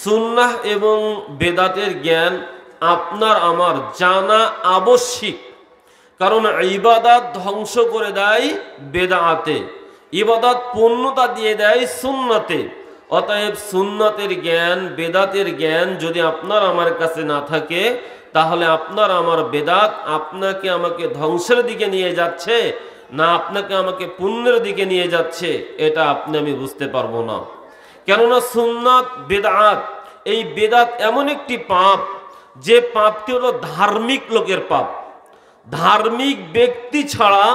সুন্নাহ এবং বেদাতের জ্ঞান আপনার আমার জানা আবশ্যিক, কারণ ইবাদত ধ্বংস করে দেয় বেদাতে, ইবাদত পূর্ণতা দিয়ে দেয় সুন্নতে। অতএব সুন্নতের জ্ঞান, বেদাতের জ্ঞান যদি আপনার আমার কাছে না থাকে, তাহলে আপনার আমার বেদাত আপনাকে আমাকে ধ্বংসের দিকে নিয়ে যাচ্ছে না আপনাকে আমাকে পুণ্যের দিকে নিয়ে যাচ্ছে, এটা আপনি আমি বুঝতে পারবো না। কেননা সুন্নাত বেদাত, এই বেদাত এমন একটি পাপ যে পাপটি হলো ধার্মিক লোকের পাপ। ধার্মিক ব্যক্তি ছাড়া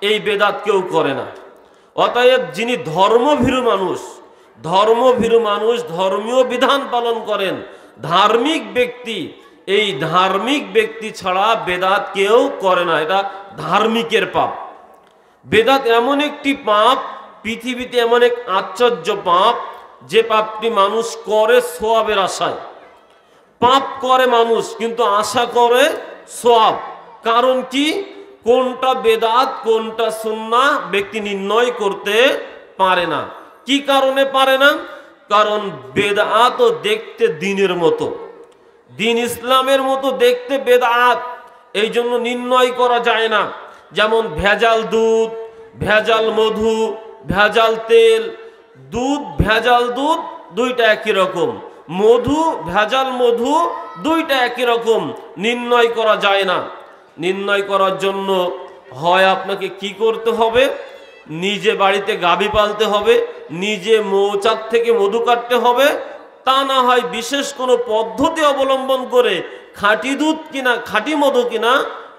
এই বেদাত কেউ করে না। অতএব যিনি ধর্মভীরু মানুষ, ধর্মীয় বিধান পালন করেন, ধার্মিক ব্যক্তি, এই ধার্মিক ব্যক্তি ছাড়া বেদাত কেউ করে না। এটা ধার্মিকের পাপ। বেদাত এমন একটি পাপ, পৃথিবীতে এমন এক আশ্চর্য পাপ যে পাপটি মানুষ করে সোয়াবের আশায়। পাপ করে মানুষ কিন্তু আশা করে সোয়াব। কারণ কি? কোনটা বেদাত কোনটা সুন্নাহ ব্যক্তি নির্ণয় করতে পারে না। কি কারণে পারে না? কারণ বেদাত দেখতে দিনের মতো, দিন ইসলামের মতো দেখতে বেদাত, এই জন্য নির্ণয় করা যায় না। যেমন ভেজাল দুধ, ভেজাল মধু, ভেজাল তেল। দুধ ভেজাল দুধ দুইটা একই রকম, মধু ভেজাল মধু দুইটা একই রকম, নির্ণয় করা যায় না। নির্ণয় করার জন্য হয় আপনাকে কি করতে হবে? নিজে বাড়িতে গাভী পালতে হবে, নিজে মৌচাক থেকে মধু কাটতে হবে, তা না হয় বিশেষ কোনো পদ্ধতি অবলম্বন করে খাঁটি দুধ কিনা খাঁটি মধু কিনা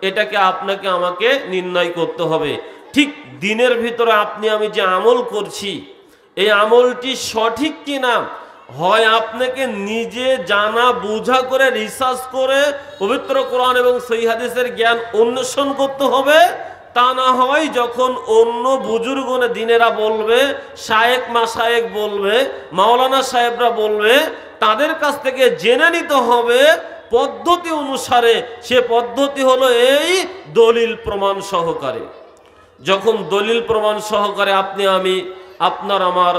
এটাকে আপনাকে আমাকে নির্ণয় করতে হবে। ঠিক দিনের ভিতরে আপনি আমি যে আমল করছি, এই আমলটি সঠিক কিনা হয় আপনাকে নিজে জানা বুঝা করে রিসার্চ করে পবিত্র কোরআন এবং সহিহ হাদিসের জ্ঞান অন্বেষণ করতে হবে। তা না হয় যখন অন্য বুজুর্গনে দিনেরা বলবে, শায়েক মাশায়েক বলবে, মাওলানা সাহেবরা বলবে, তাদের কাছ থেকে জেনে নিতে হবে পদ্ধতি অনুসারে। সে পদ্ধতি হলো এই দলিল প্রমাণ সহকারে। যখন দলিল প্রমাণ সহকারে আপনি আমি আপনার আমার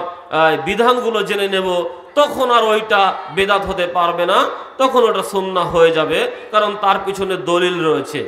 বিধানগুলো জেনে নেব, তখন আর ওইটা বেদাত হতে পারবে না, তখন ওটা সুন্নাহ হয়ে যাবে, কারণ তার পিছনে দলিল রয়েছে।